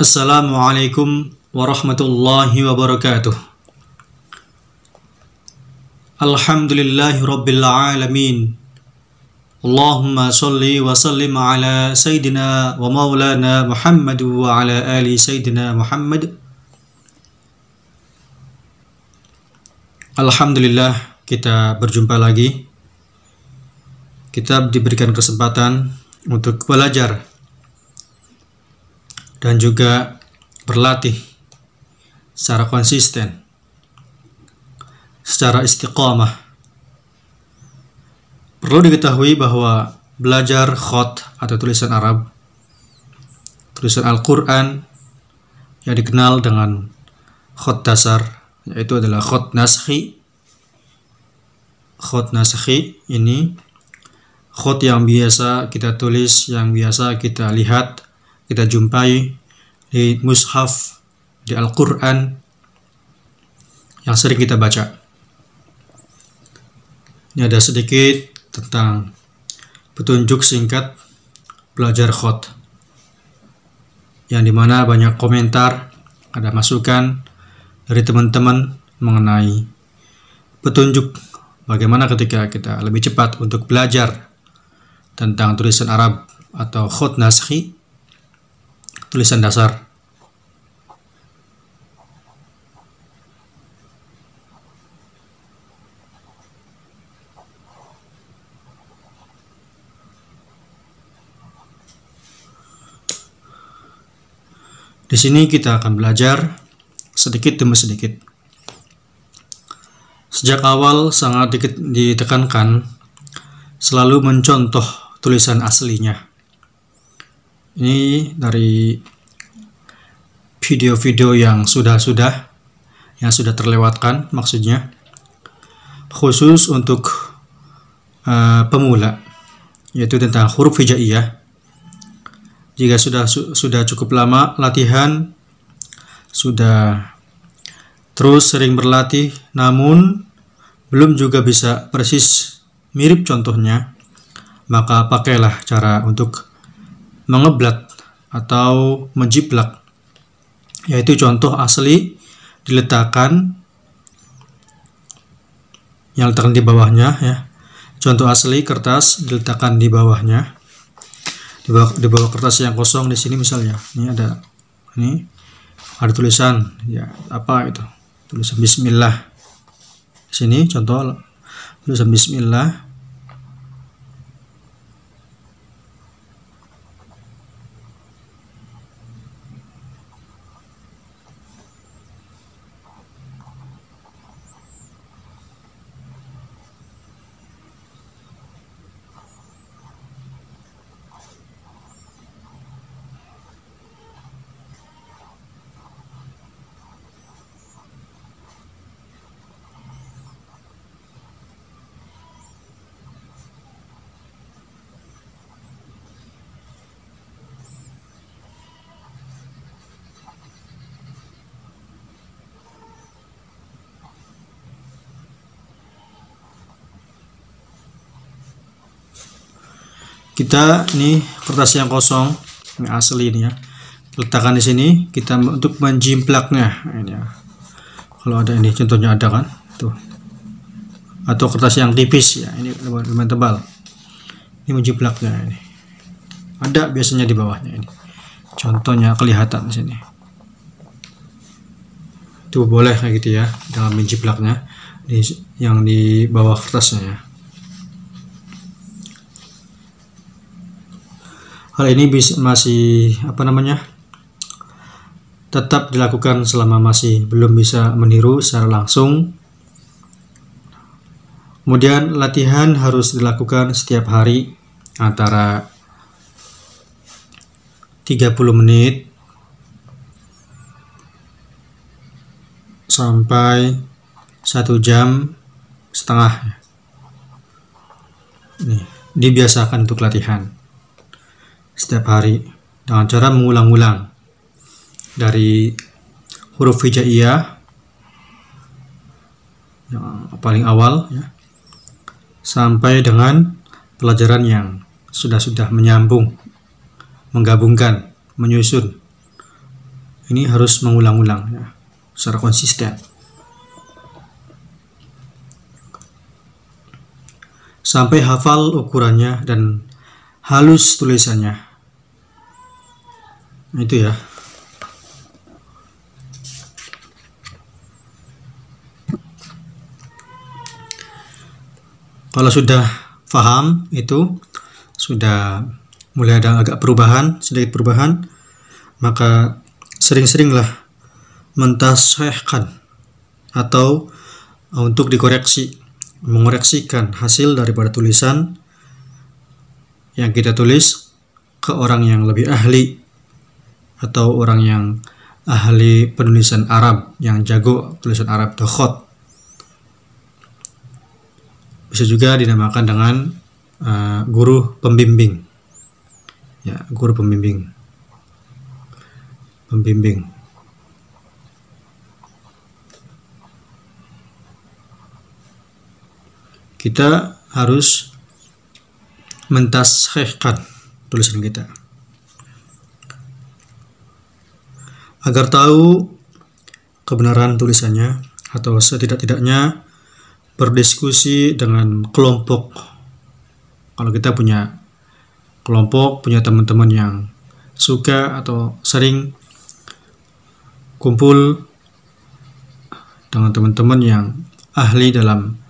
Assalamualaikum warahmatullahi wabarakatuh. Alhamdulillahi rabbil alamin. Allahumma salli wa sallim ala sayyidina wa maulana Muhammad wa ala ali sayyidina Muhammad. Alhamdulillah, kita berjumpa lagi. Kita diberikan kesempatan untuk belajar dan juga berlatih secara konsisten, secara istiqamah. Perlu diketahui bahwa belajar khot atau tulisan Arab, tulisan Al-Quran yang dikenal dengan khot dasar, yaitu adalah khot naskhi. Khot naskhi ini khot yang biasa kita tulis, yang biasa kita lihat, kita jumpai di mushaf, di Al-Quran yang sering kita baca. Ini ada sedikit tentang petunjuk singkat belajar khot, yang dimana banyak komentar, ada masukan dari teman-teman mengenai petunjuk bagaimana ketika kita lebih cepat untuk belajar tentang tulisan Arab atau khot naskhi, tulisan dasar. Di sini kita akan belajar sedikit demi sedikit. Sejak awal sangat ditekankan selalu mencontoh tulisan aslinya. Ini dari video-video yang sudah terlewatkan, maksudnya khusus untuk pemula, yaitu tentang huruf hijaiyah. Jika sudah cukup lama latihan, sudah terus sering berlatih, namun belum juga bisa persis mirip contohnya, maka pakailah cara untuk mengeblat atau menjiplak, yaitu contoh asli diletakkan, yang letakkan di bawahnya, ya. Contoh asli kertas diletakkan di bawahnya, di bawah kertas yang kosong. Di sini misalnya, ini ada tulisan, ya, apa itu? Tulisan Bismillah. Di sini contoh tulisan Bismillah. Kita ini kertas yang kosong, yang asli ini, ya, letakkan di sini. Kita untuk menjimplaknya, ini ya. Kalau ada ini contohnya, ada kan, tuh. Atau kertas yang tipis, ya, ini lumayan tebal. Ini menjimplaknya, ini ada biasanya di bawahnya, ini contohnya kelihatan di sini. Tuh boleh kayak gitu, ya, dengan menjiplaknya yang di bawah kertasnya, ya. Hal ini masih tetap dilakukan selama masih belum bisa meniru secara langsung. Kemudian latihan harus dilakukan setiap hari antara 30 menit sampai 1,5 jam. Ini dibiasakan untuk latihan setiap hari dengan cara mengulang-ulang dari huruf hijaiyah yang paling awal, ya, sampai dengan pelajaran yang sudah menyambung, menggabungkan, menyusun ini harus mengulang-ulang ya, secara konsisten sampai hafal ukurannya dan halus tulisannya. Itu ya. Kalau sudah paham itu, sudah mulai ada agak perubahan, sedikit perubahan, maka sering-seringlah mentasihkan atau untuk dikoreksi, mengoreksikan hasil daripada tulisan yang kita tulis ke orang yang lebih ahli atau orang yang ahli penulisan Arab, yang jago tulisan Arab atau khot. Bisa juga dinamakan dengan guru pembimbing. Ya, guru pembimbing. Kita harus mentashihkan tulisan kita agar tahu kebenaran tulisannya, atau setidak-tidaknya berdiskusi dengan kelompok. Kalau kita punya kelompok, punya teman-teman yang suka atau sering kumpul dengan teman-teman yang ahli dalam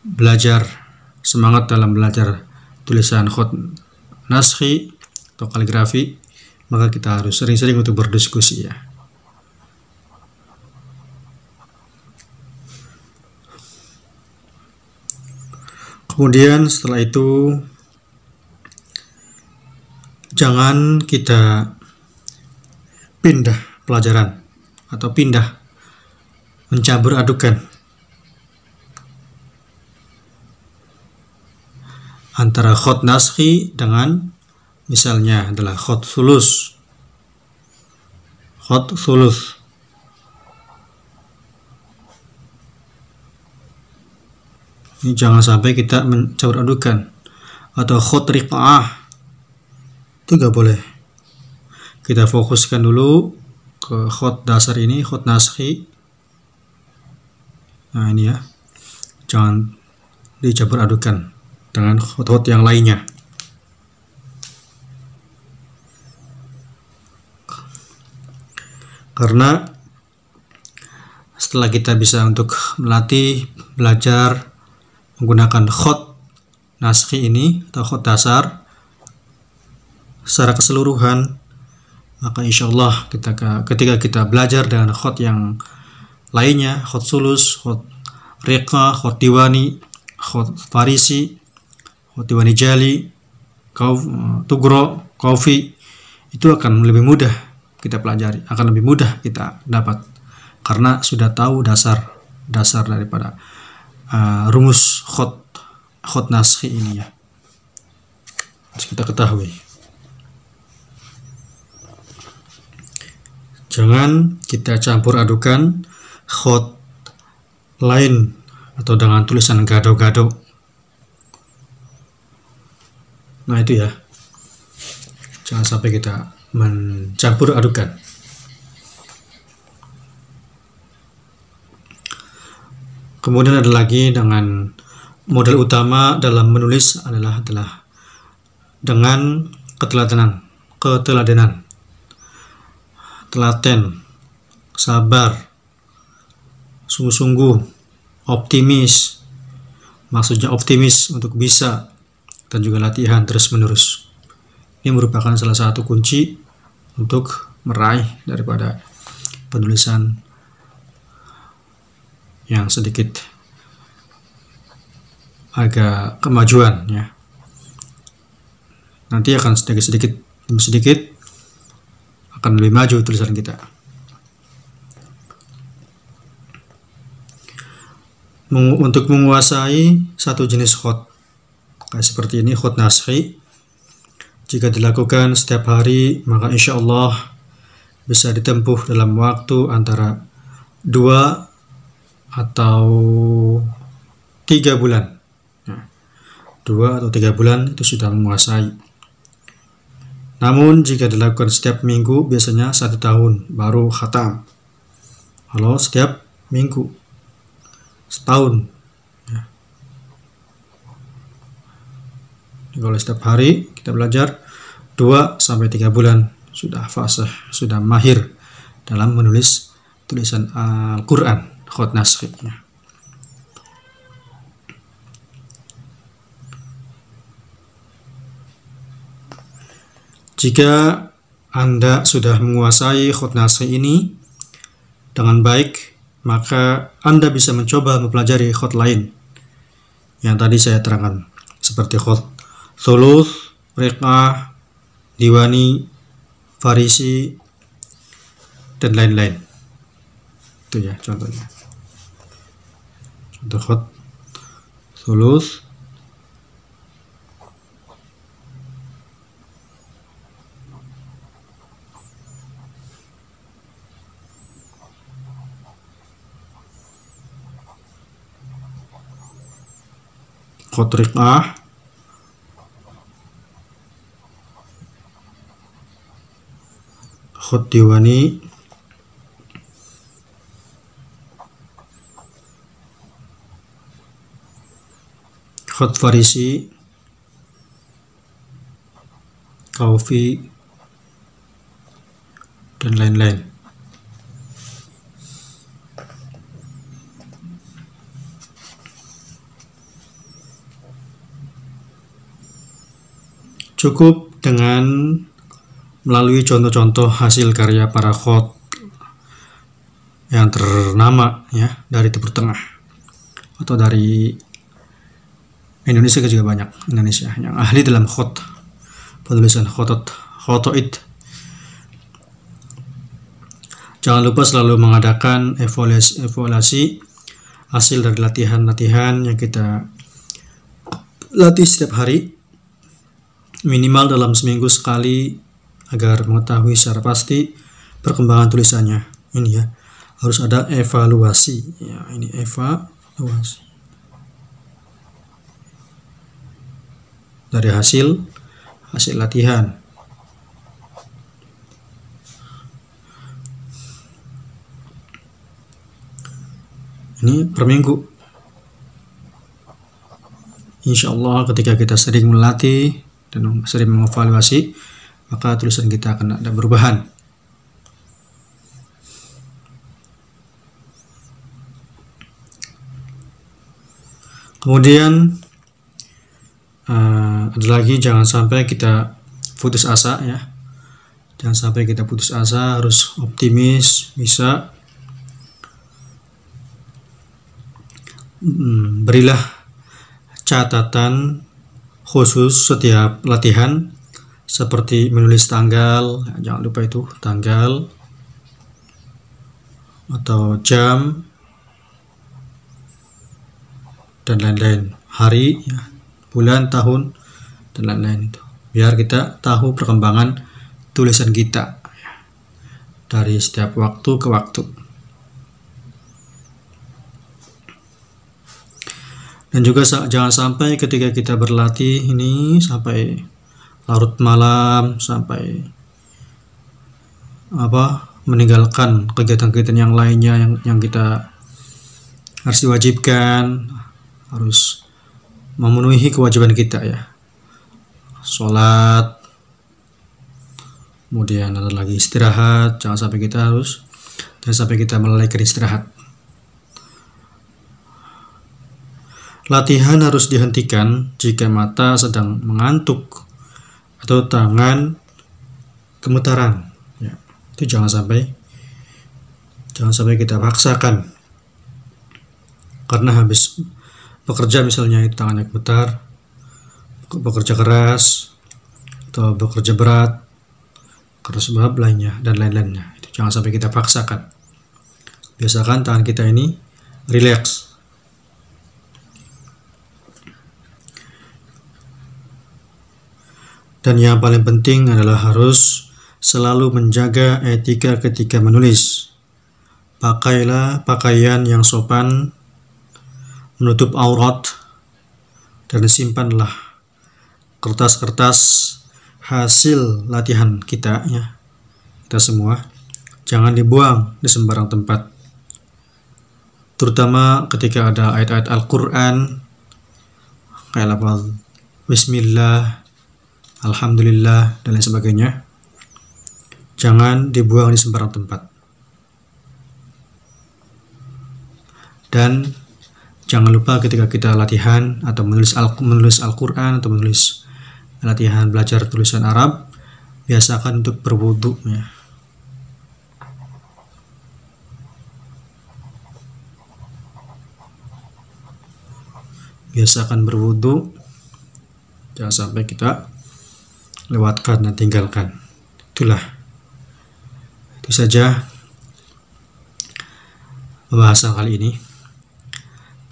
belajar, semangat dalam belajar tulisan khot naskhi atau kaligrafi, maka kita harus sering-sering untuk berdiskusi ya. Kemudian setelah itu jangan kita pindah pelajaran atau pindah mencampur adukan antara khot naskhi dengan misalnya adalah khot sulus. Ini jangan sampai kita mencampur adukan, atau khot riqa'ah, itu gak boleh. Kita fokuskan dulu ke khot dasar ini, khot naskhi. Nah ini ya, jangan dicampur adukan dengan khot-khot yang lainnya. Karena setelah kita bisa untuk melatih, belajar menggunakan khot naskhi ini atau khot dasar secara keseluruhan, maka insya Allah ketika kita belajar dengan khot yang lainnya, khot sulus, khot riqa, khot diwani, khot farisi, khot diwani jali, tugro, kaufi, itu akan lebih mudah kita pelajari, akan lebih mudah kita dapat, karena sudah tahu dasar daripada rumus khot naskhi ini ya, harus kita ketahui. Jangan kita campur adukan khot lain atau dengan tulisan gado-gado. Nah itu ya, jangan sampai kita mencampur adukan. Kemudian ada lagi dengan model utama dalam menulis adalah dengan ketelatenan, telaten, sabar, sungguh-sungguh, optimis. Maksudnya optimis untuk bisa, dan juga latihan terus-menerus. Ini merupakan salah satu kunci untuk meraih daripada penulisan yang sedikit agak kemajuan ya. Nanti akan sedikit demi sedikit akan lebih maju tulisan kita. Untuk menguasai satu jenis khot kayak seperti ini, khot naskhi, jika dilakukan setiap hari, maka insya Allah bisa ditempuh dalam waktu antara 2 atau 3 bulan. 2 atau 3 bulan itu sudah menguasai. Namun jika dilakukan setiap minggu biasanya 1 tahun baru khatam. Kalau setiap minggu setahun, ya. Kalau setiap hari kita belajar 2-3 bulan sudah fasih, sudah mahir dalam menulis tulisan Al-Quran khot naskhnya. Jika Anda sudah menguasai khot naskh ini dengan baik, maka Anda bisa mencoba mempelajari khot lain yang tadi saya terangkan, seperti khot thuluth, riqah, diwani, farisi, dan lain-lain. Itu ya contohnya. Contoh khot thuluth, khot riqah, khot diwani, khot farisi, kaufi, dan lain-lain. Cukup dengan melalui contoh-contoh hasil karya para khot yang ternama ya dari Timur Tengah atau dari Indonesia juga banyak Indonesia yang ahli dalam khot, penulisan khotoid. Jangan lupa selalu mengadakan evaluasi hasil dari latihan-latihan yang kita latih setiap hari, minimal dalam seminggu sekali, agar mengetahui secara pasti perkembangan tulisannya. Ini ya, harus ada evaluasi. Ya, ini evaluasi dari hasil latihan. Ini per minggu. Insya Allah ketika kita sering melatih dan sering mengevaluasi, maka tulisan kita akan ada perubahan. Kemudian ada lagi, jangan sampai kita putus asa ya. Jangan sampai kita putus asa, harus optimis, bisa. Berilah catatan khusus setiap latihan, seperti menulis tanggal, jangan lupa itu tanggal atau jam dan lain-lain, hari, ya, bulan, tahun, dan lain-lain itu, biar kita tahu perkembangan tulisan kita ya, dari setiap waktu ke waktu. Dan juga jangan sampai ketika kita berlatih ini sampai larut malam, sampai meninggalkan kegiatan-kegiatan yang lainnya yang kita harus diwajibkan, harus memenuhi kewajiban kita ya, sholat, kemudian ada lagi istirahat. Jangan sampai kita melalaikan istirahat. Latihan harus dihentikan jika mata sedang mengantuk atau tangan gemetaran ya. Itu jangan sampai kita paksakan, karena habis bekerja misalnya itu tangannya gemetar, bekerja keras atau bekerja berat karena sebab lainnya dan lain-lainnya, itu jangan sampai kita paksakan. Biasakan tangan kita ini rileks. Dan yang paling penting adalah harus selalu menjaga etika ketika menulis. Pakailah pakaian yang sopan, menutup aurat, dan simpanlah kertas-kertas hasil latihan kita, ya, kita semua, jangan dibuang di sembarang tempat, terutama ketika ada ayat-ayat Al-Quran kayak lafaz Bismillah, Alhamdulillah, dan lain sebagainya. Jangan dibuang di sembarang tempat. Dan jangan lupa ketika kita latihan atau menulis Al-Quran atau menulis latihan belajar tulisan Arab, biasakan untuk berwudu, ya. Biasakan berwudu, jangan sampai kita lewatkan dan tinggalkan. Itu saja pembahasan kali ini.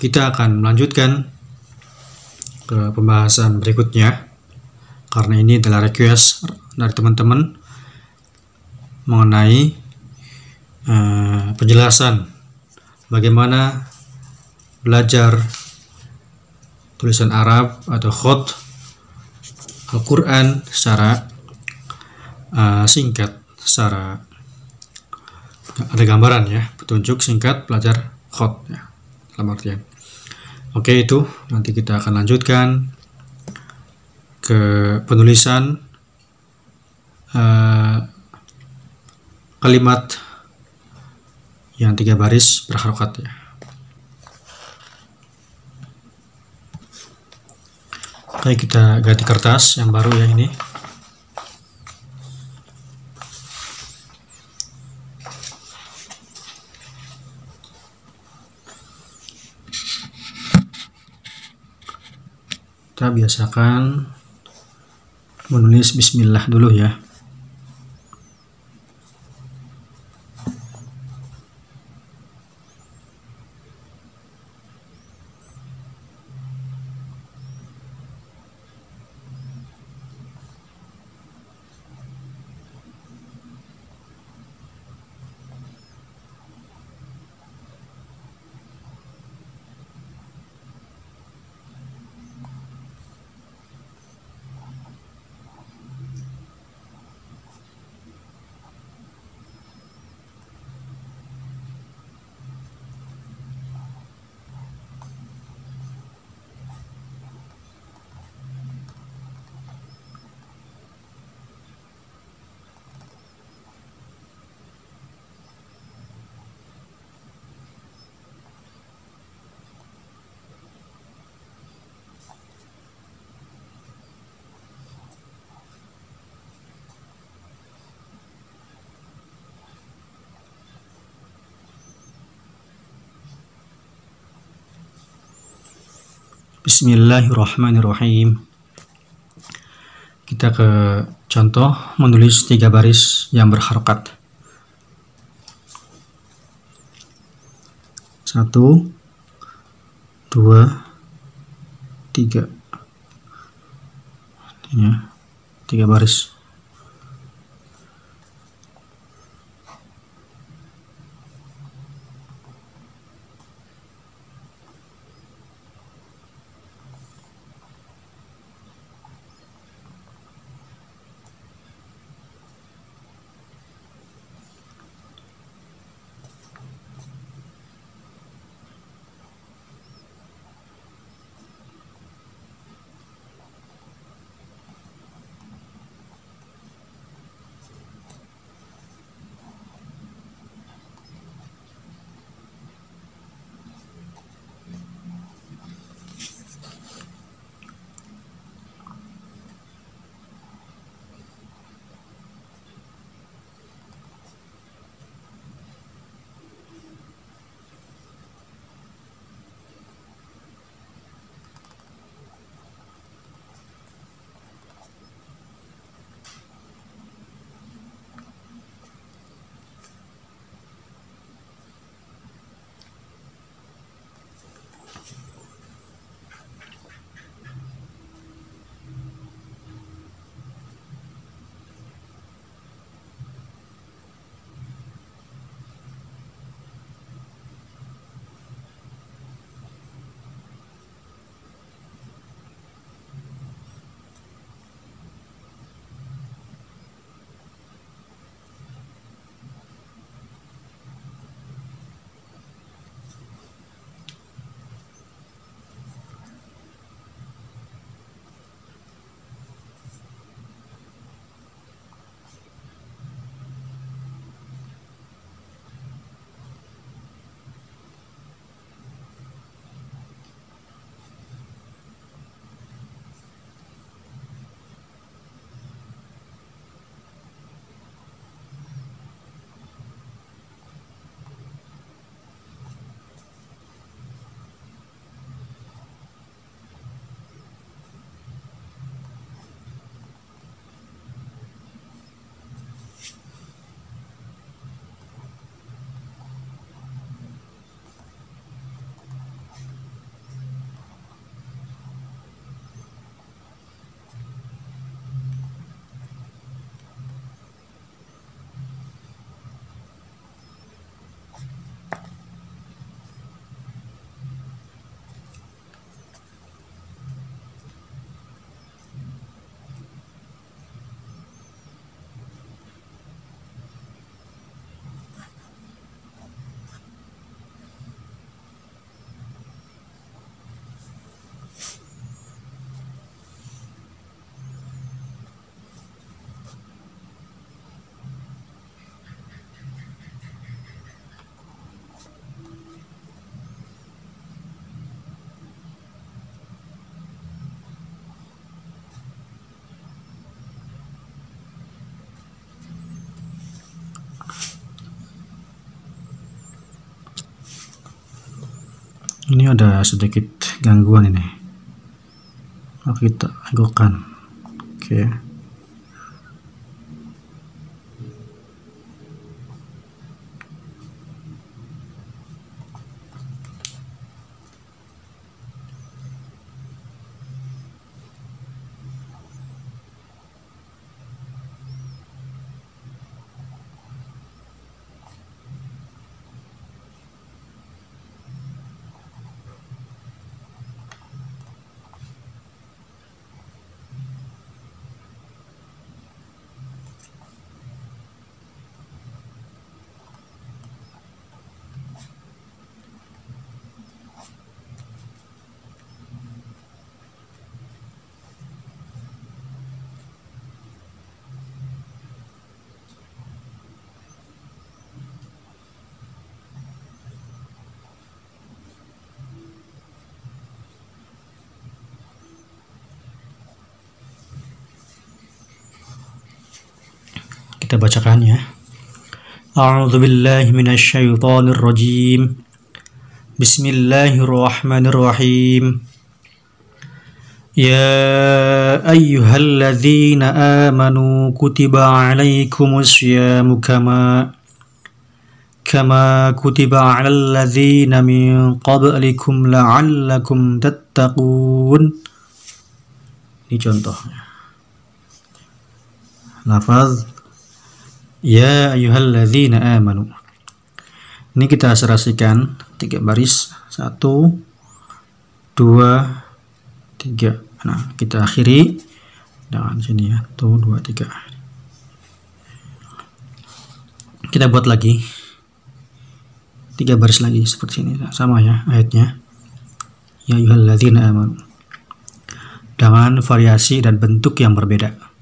Kita akan melanjutkan ke pembahasan berikutnya, karena ini adalah request dari teman-teman mengenai penjelasan bagaimana belajar tulisan Arab atau khot Al-Quran secara singkat, secara ada gambaran, ya, petunjuk singkat belajar khot, ya, dalam artian. Oke, itu nanti kita akan lanjutkan ke penulisan kalimat yang 3 baris berharokat, ya. Oke, kita ganti kertas yang baru, ya, ini. Kita biasakan menulis Bismillah dulu, ya. Bismillahirrahmanirrahim. Kita ke contoh menulis 3 baris yang berharokat. 1, 2, 3. Ya, 3 baris. Ini ada sedikit gangguan ini. Maka kita lakukan. Oke. Kita bacakan ya. A'udzu billahi minasyaitonir rajim. Bismillahirrahmanirrahim. Ya ayyuhalladzina amanu kutiba 'alaikumus syiyamu kama kutiba 'alal ladzina min qablikum la'allakum tattaqun. Ini contohnya. Lafaz ya ayyuhalladzina amanu. Ini kita serasikan 3 baris, 1 2 3. Nah, kita akhiri dengan sini ya, 1 2 3. Kita buat lagi 3 baris lagi seperti ini, sama ya ayatnya. Ya ayyuhalladzina amanu, dengan variasi dan bentuk yang berbeda.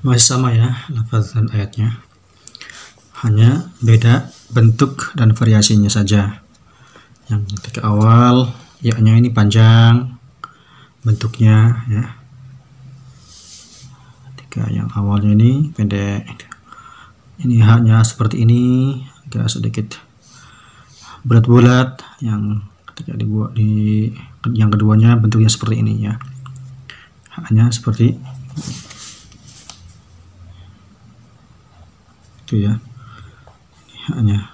Masih sama ya lafaz dan ayatnya, hanya beda bentuk dan variasinya saja. Yang ketika awal ya-nya ini panjang bentuknya ya, ketika yang awalnya ini pendek. Ini haknya seperti ini, agak sedikit bulat-bulat. Yang ketika dibuat di yang keduanya bentuknya seperti ini ya, haknya seperti itu ya. Haknya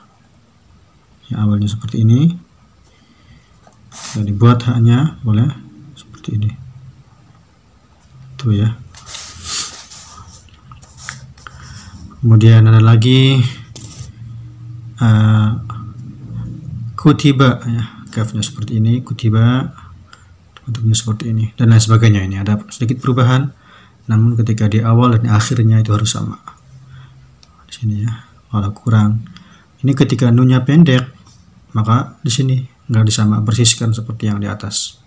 yang awalnya seperti ini, dan dibuat haknya boleh seperti ini itu ya. Kemudian ada lagi kutiba ya, kafnya seperti ini, kutiba bentuknya seperti ini, dan lain sebagainya. Ini ada sedikit perubahan, namun ketika di awal dan akhirnya itu harus sama. Di sini ya, malah kurang. Ini ketika nunya pendek, maka di sini nggak disama persiskan seperti yang di atas.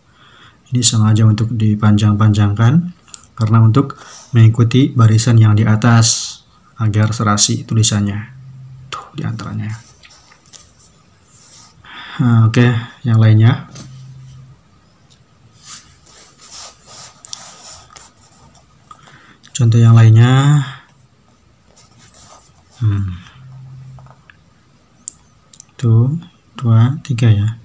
Ini sengaja untuk dipanjang-panjangkan karena untuk mengikuti barisan yang di atas agar serasi tulisannya. Tuh diantaranya. Oke, yang lainnya. Contoh yang lainnya. 1, 2, 3 ya.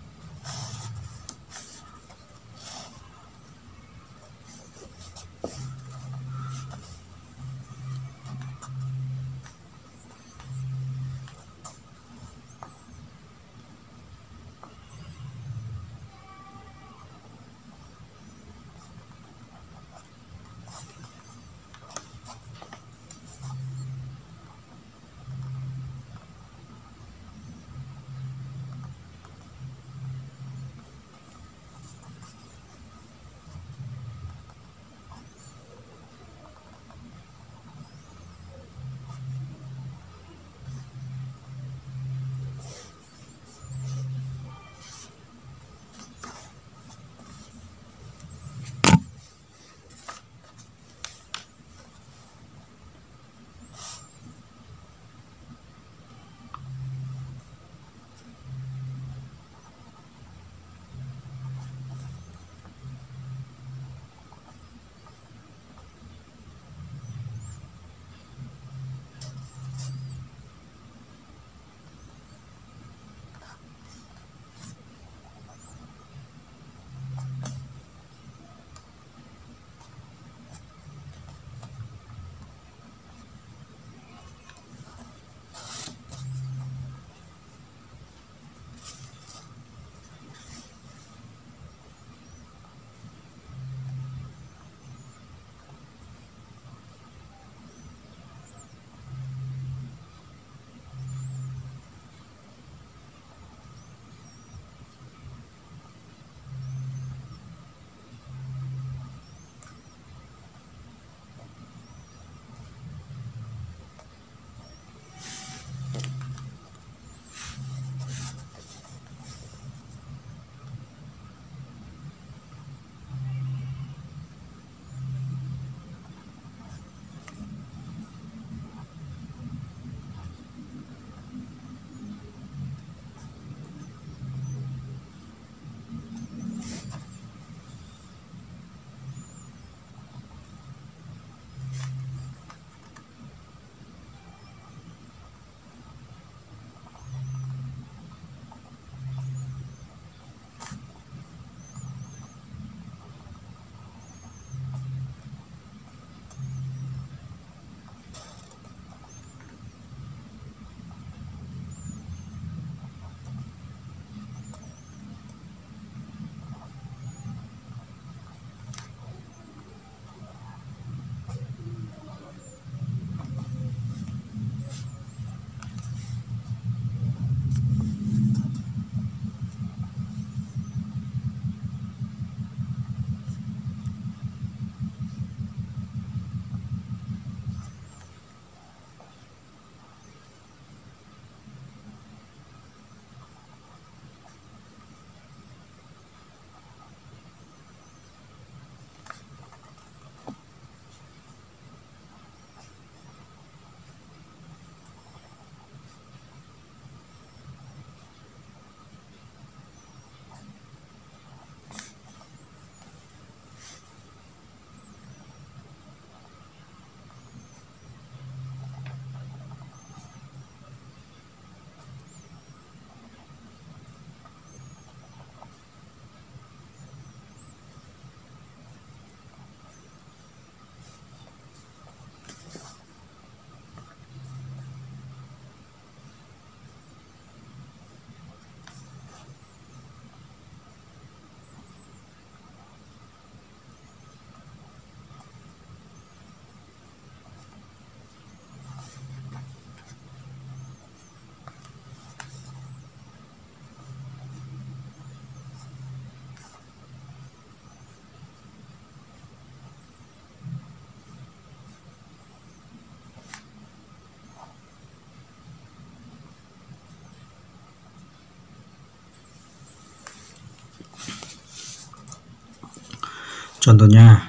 Contohnya,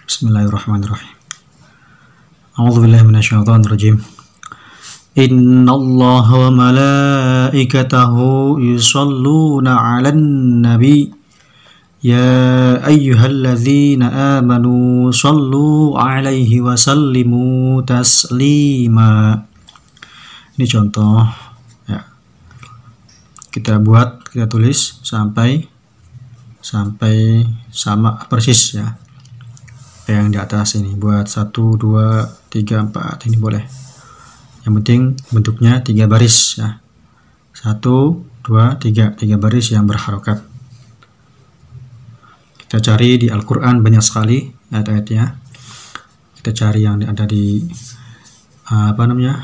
Bismillahirrahmanirrahim. A'udzubillahi minasyaitonirrajim. Innallaha wa malaikatahu yusholluna 'alan nabi ya ayyuhalladzina amanu shollu 'alaihi wa sallimu taslima. Ini contoh ya. Kita tulis sampai sama persis ya. Yang di atas ini buat 1 2 3 4 ini boleh. Yang penting bentuknya 3 baris ya. 1 2 3 baris yang berharokat. Kita cari di Al-Qur'an banyak sekali ayat-ayatnya. Kita cari yang ada di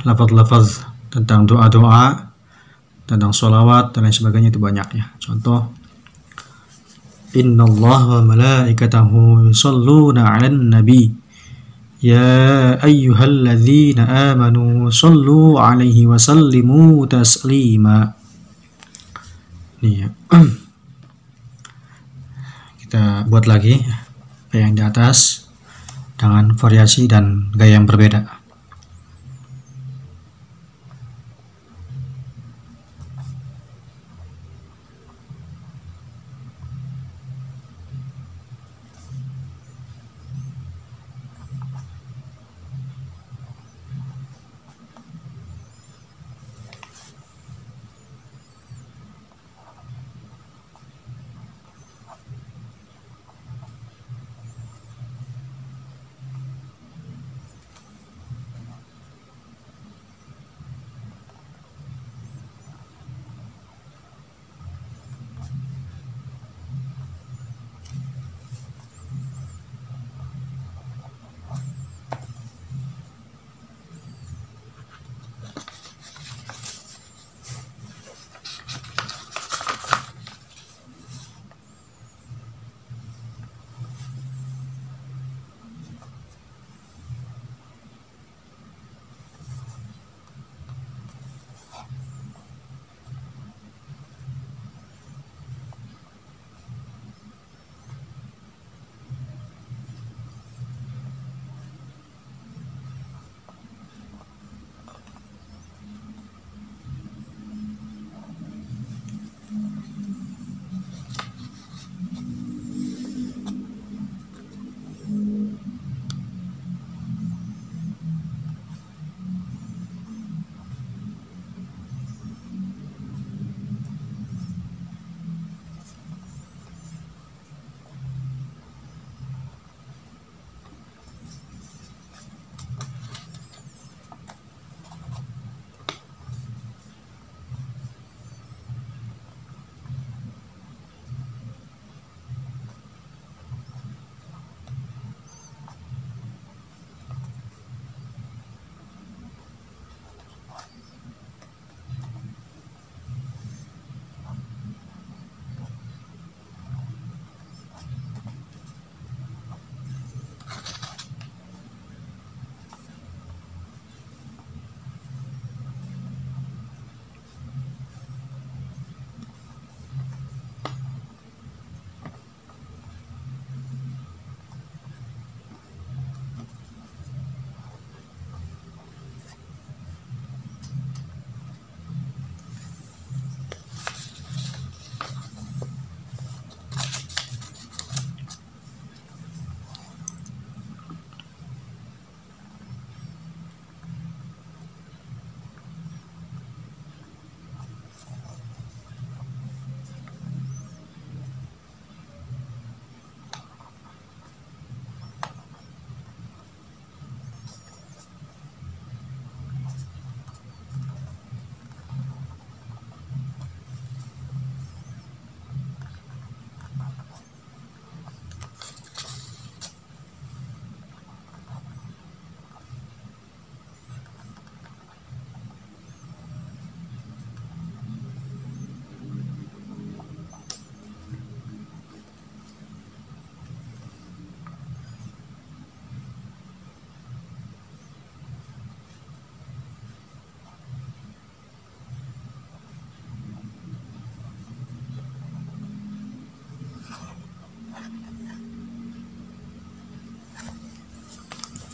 lafaz-lafaz tentang doa-doa, tentang sholawat dan lain sebagainya, itu banyak ya. Contoh, Innallaha wa malaikatahu yusholluna 'alan nabi ya ayyuhalladzina amanu shollu 'alaihi wa sallimu taslima. Ini ya. Kita buat lagi yang di atas dengan variasi dan gaya yang berbeda.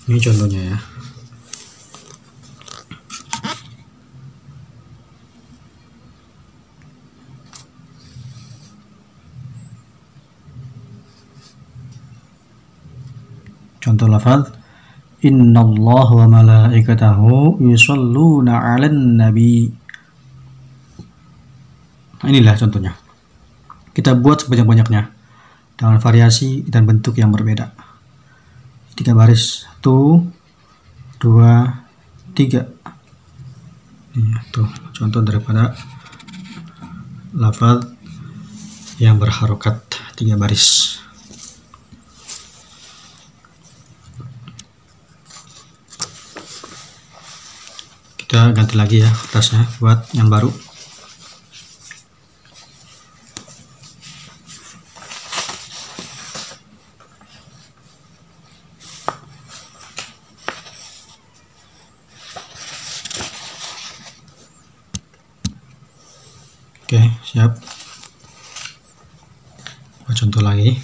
Ini contohnya ya. Contoh lafaz, innallaha wa malaikatahu yusholluna 'alan nabi. Nah, inilah contohnya. Kita buat sebanyak-banyaknya dengan variasi dan bentuk yang berbeda. 3 baris, 1, 2, 3. Ini tuh contoh daripada lafaz yang berharokat 3 baris. Kita ganti lagi ya kertasnya buat yang baru. Oke, siap. Buat contoh lagi.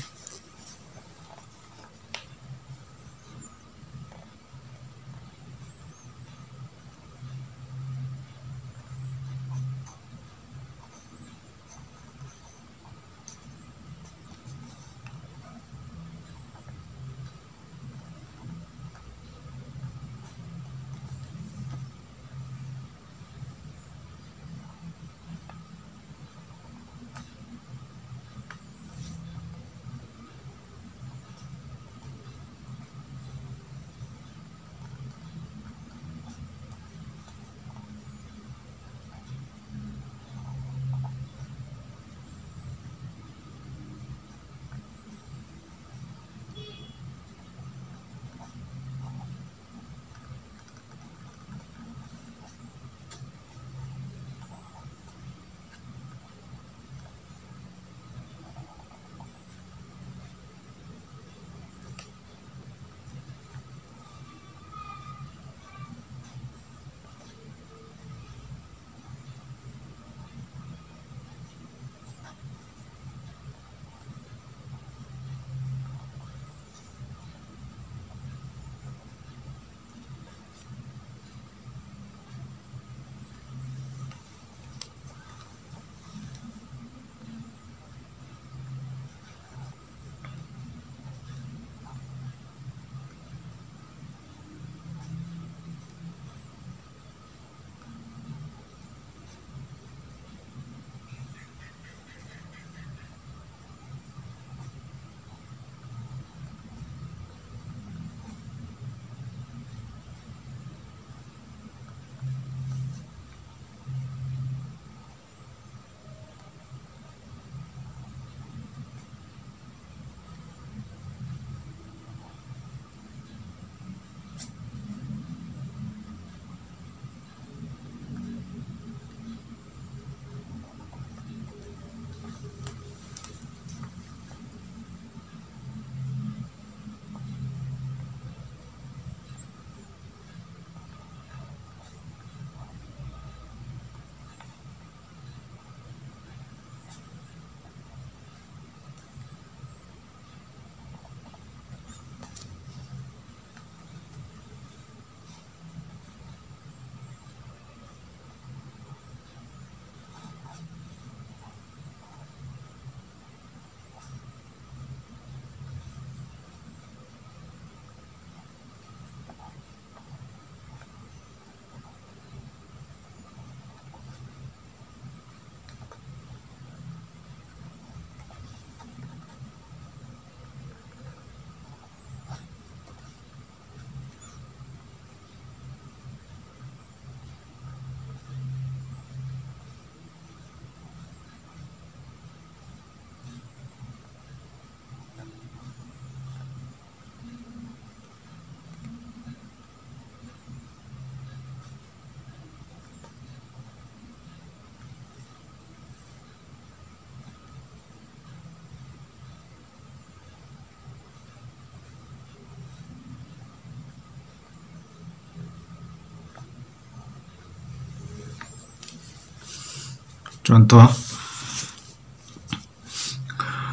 Contoh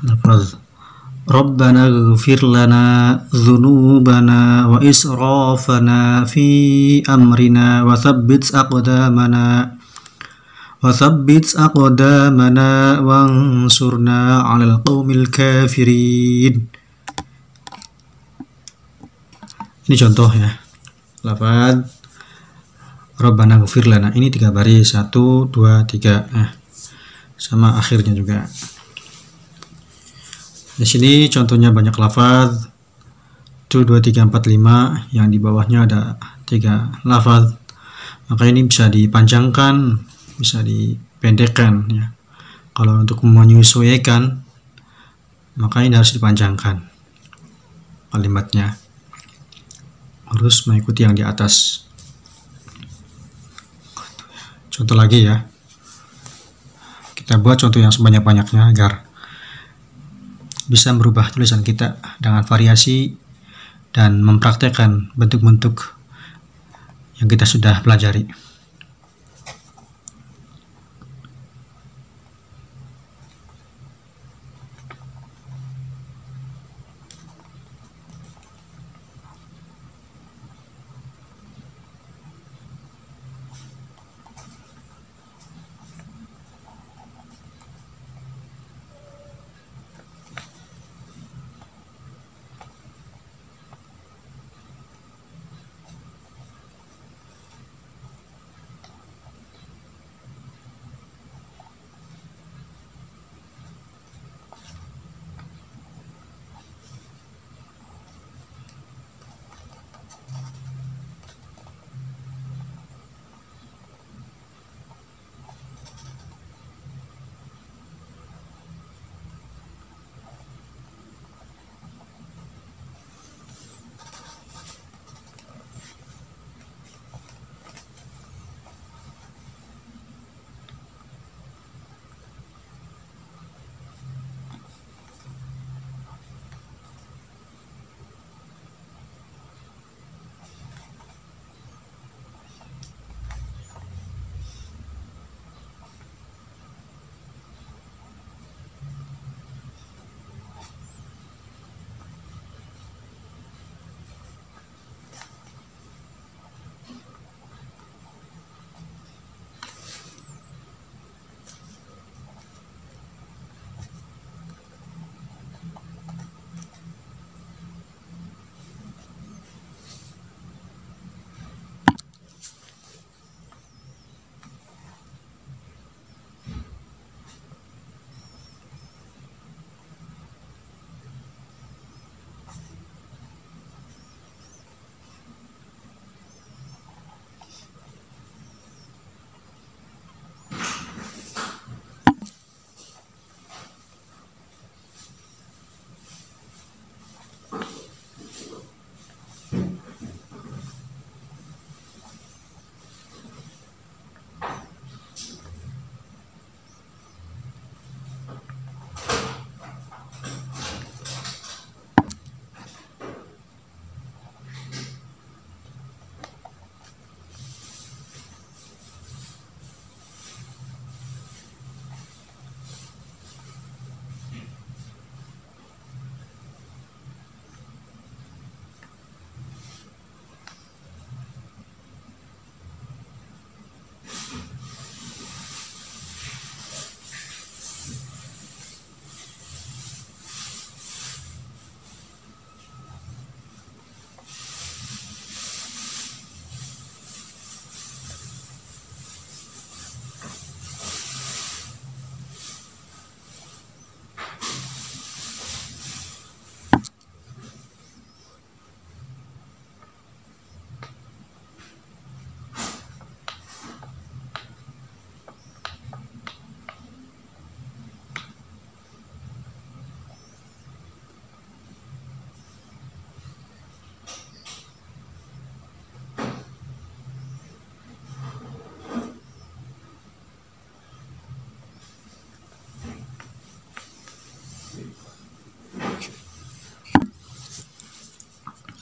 lafaz Rabbana ighfir lana dzunubana wa israfana fi amrina wa tsabbit aqdamana wansurna 'alal qaumil kafirin. Ini contoh ya. Lafaz Rabbana ighfir lana. Ini 3 baris, 1, 2, 3. Sama akhirnya juga. Di sini contohnya banyak lafaz 1, 2, 3, 4, 5, yang di bawahnya ada 3 lafaz. Maka ini bisa dipanjangkan, bisa dipendekkan ya. Kalau untuk menyesuaikan, maka ini harus dipanjangkan kalimatnya, harus mengikuti yang di atas. Contoh lagi ya, kita buat contoh yang sebanyak-banyaknya agar bisa merubah tulisan kita dengan variasi dan mempraktekkan bentuk-bentuk yang kita sudah pelajari.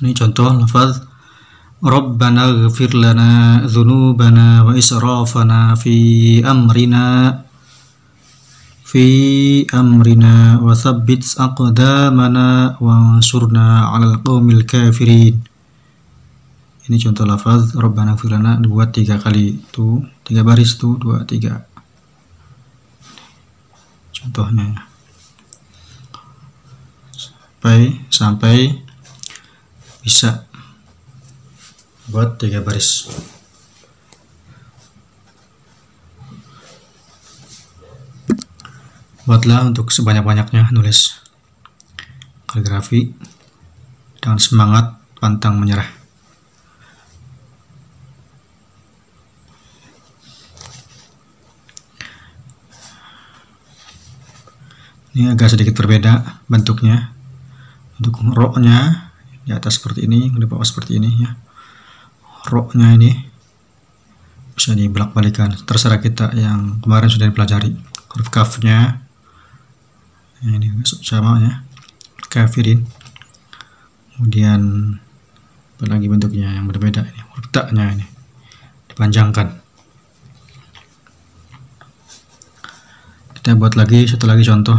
Ini contoh lafaz Rabbana ighfir lana dzunubana wa israfana fi fi amrina wa tsabbit aqdamana wansurna 'alal qaumil kafirin. Ini contoh lafaz Rabbana ighfir lana, dibuat 3 kali tuh, 3 baris tuh, 2 3. Contohnya sampai bisa buat 3 baris. Buatlah untuk sebanyak-banyaknya nulis kaligrafi dengan semangat pantang menyerah. Ini agak sedikit berbeda bentuknya. Untuk ro-nya di atas seperti ini, di bawah seperti ini ya. Ro-nya ini bisa dibalik-balikan, terserah kita yang kemarin sudah dipelajari. Huruf kafnya ini sama ya, kafirin. Kemudian apa lagi bentuknya yang berbeda ini, huruf ta-nya ini dipanjangkan. Kita buat lagi satu lagi contoh.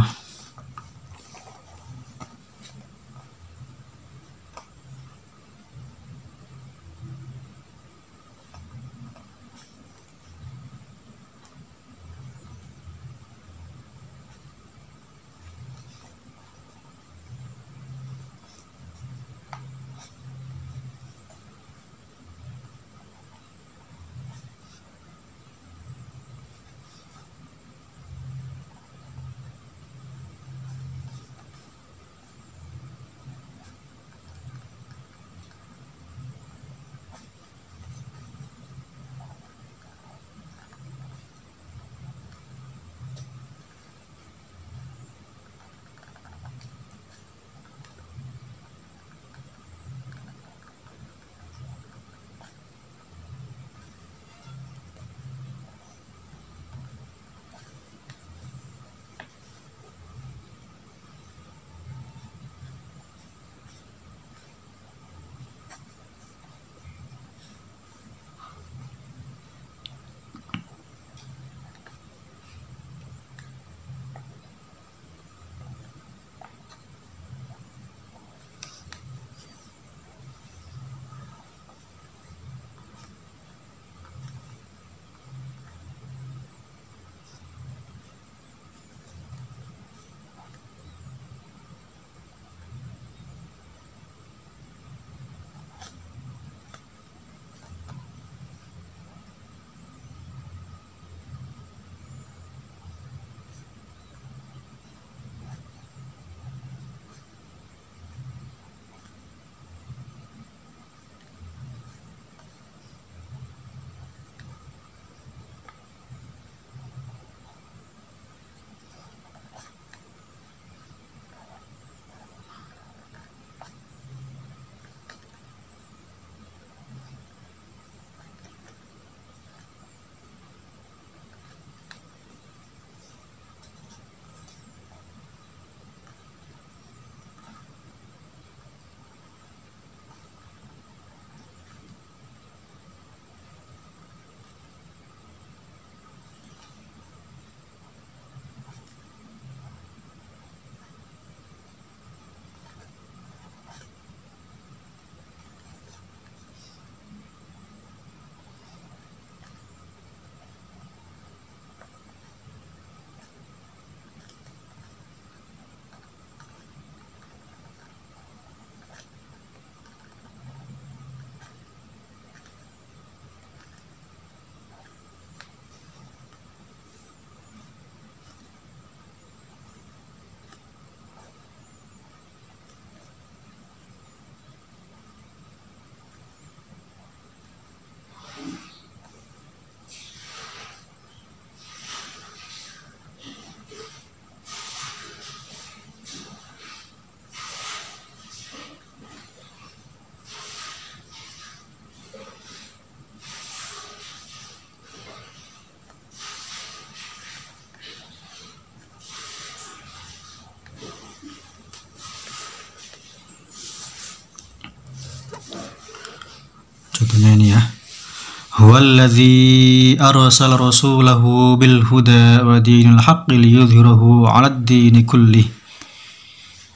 Huwallazi arsala rasulahu bil huda wa dinil haqqi liyudhhirahu 'alad dini kullih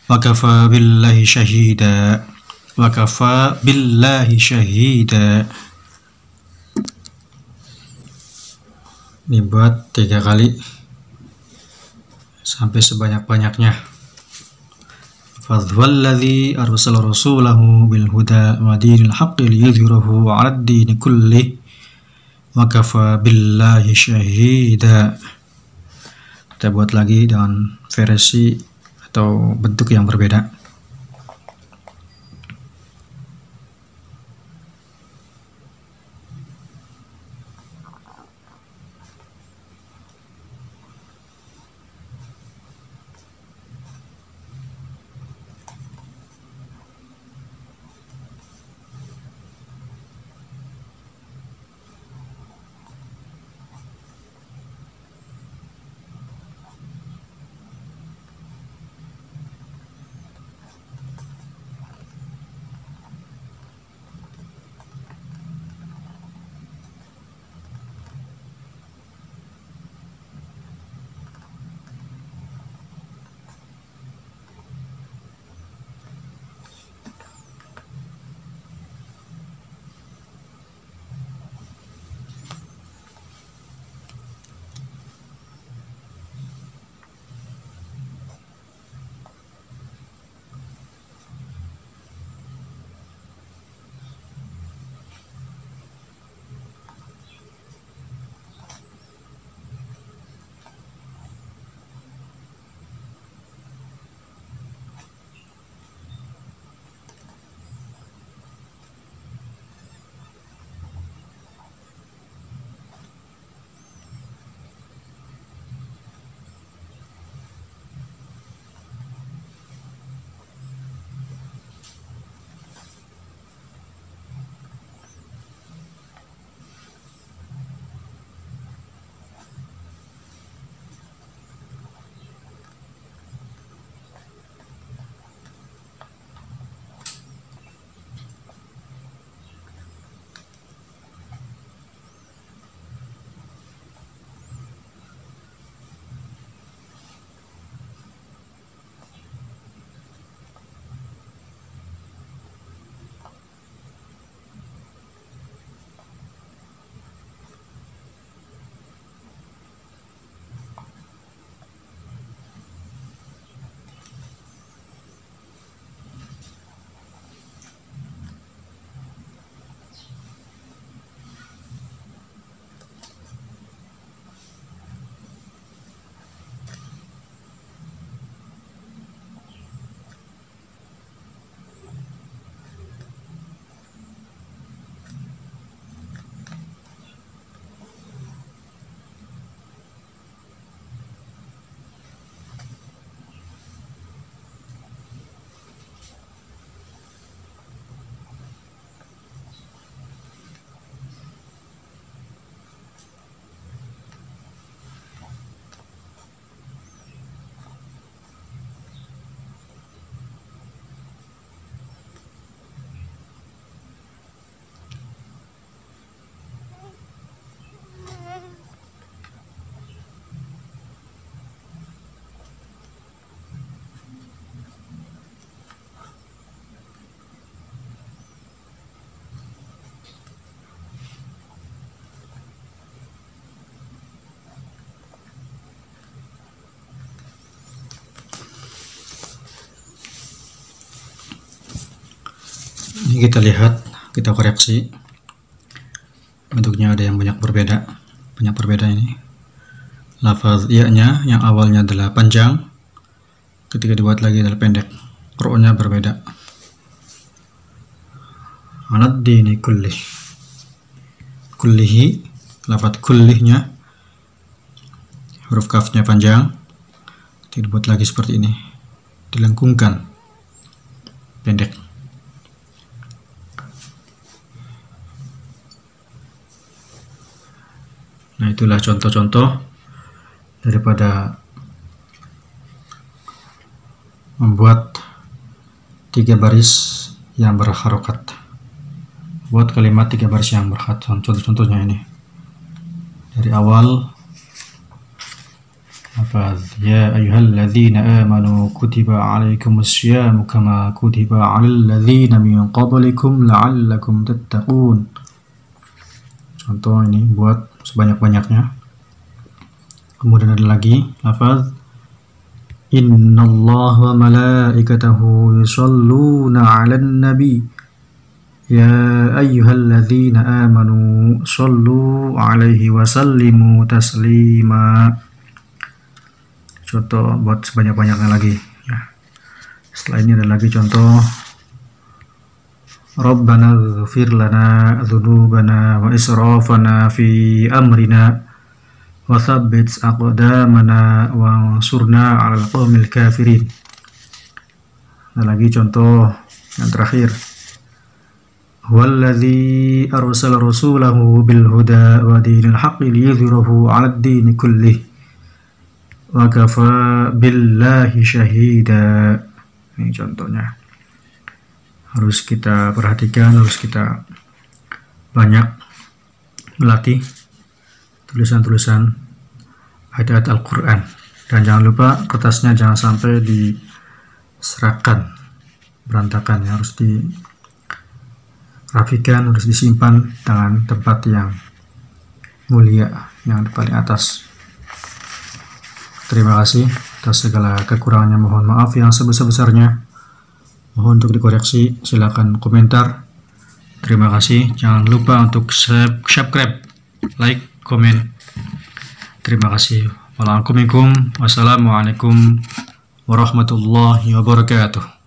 wa kafa billahi syahida. Wa kafa billahi syahida. Dibuat 3 kali sampai sebanyak-banyaknya. Huwallazi arsala rasulahu bil huda wa dinil haqqi liyudhhirahu 'alad dini kullih wa kafa billahi syahida. Kita buat lagi dengan versi atau bentuk yang berbeda. Ini kita lihat, kita koreksi. Bentuknya ada yang banyak berbeda ini. Lafaz ya-nya yang awalnya adalah panjang, ketika dibuat lagi adalah pendek. Ro-nya berbeda. Alad dini kullih. Kullihi, lafaz kullihnya huruf kafnya panjang, ketika dibuat lagi seperti ini, dilengkungkan, pendek. Nah, itulah contoh-contoh daripada membuat 3 baris yang berharokat. buat kalimat 3 baris yang berkhat. Contoh-contohnya ini dari awal. Ya ayyuhalladzina amanu kutiba alaikumus syiyamu kama kutiba alal ladzina min qablikum la'allakum tattaqun. Contoh ini buat sebanyak-banyaknya. Kemudian ada lagi lafaz innallaha wa malaikatahu yusholluna 'alan nabi ya ayyuhalladzina amanu shollu 'alaihi wa sallimu taslima. Contoh buat sebanyak-banyaknya lagi ya. Setelah ini ada lagi contoh Rabbana ighfir lana dzunubana wa israfana fi amrina wa tsabbit aqdamana wa ansurna 'alal qaumil kafirin. Ada lagi contoh yang terakhir. Huwallazi arsala rasulahu bil huda wa dinil haqqi liyudhhirahu 'alad dini kullih wa kafa billahi syahida. Ini contohnya. Harus kita perhatikan, harus kita banyak melatih tulisan-tulisan ayat Al-Quran. Dan jangan lupa kertasnya jangan sampai diserahkan berantakan, harus dirapikan, harus disimpan dengan tempat yang mulia, yang paling atas. Terima kasih atas segala kekurangannya, mohon maaf yang sebesar-besarnya. Mohon untuk dikoreksi, silakan komentar. Terima kasih, jangan lupa untuk subscribe, like, komen. Terima kasih. Wassalamualaikum warahmatullahi wabarakatuh.